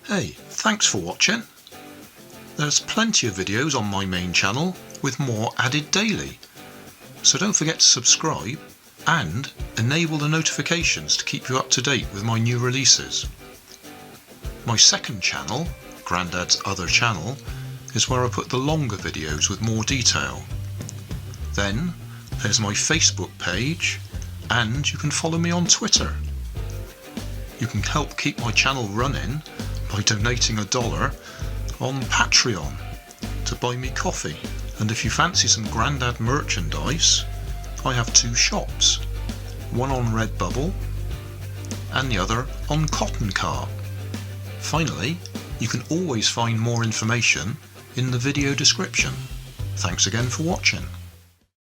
Hey, thanks for watching. There's plenty of videos on my main channel with more added daily. So don't forget to subscribe and enable the notifications to keep you up to date with my new releases. My second channel, Grandad's Other Channel, is where I put the longer videos with more detail. Then there's my Facebook page, and you can follow me on Twitter. You can help keep my channel running by donating $1 on Patreon to buy me coffee. And if you fancy some Grandad merchandise, I have 2 shops, one on Redbubble and the other on Cotton Cart. Finally, you can always find more information in the video description. Thanks again for watching.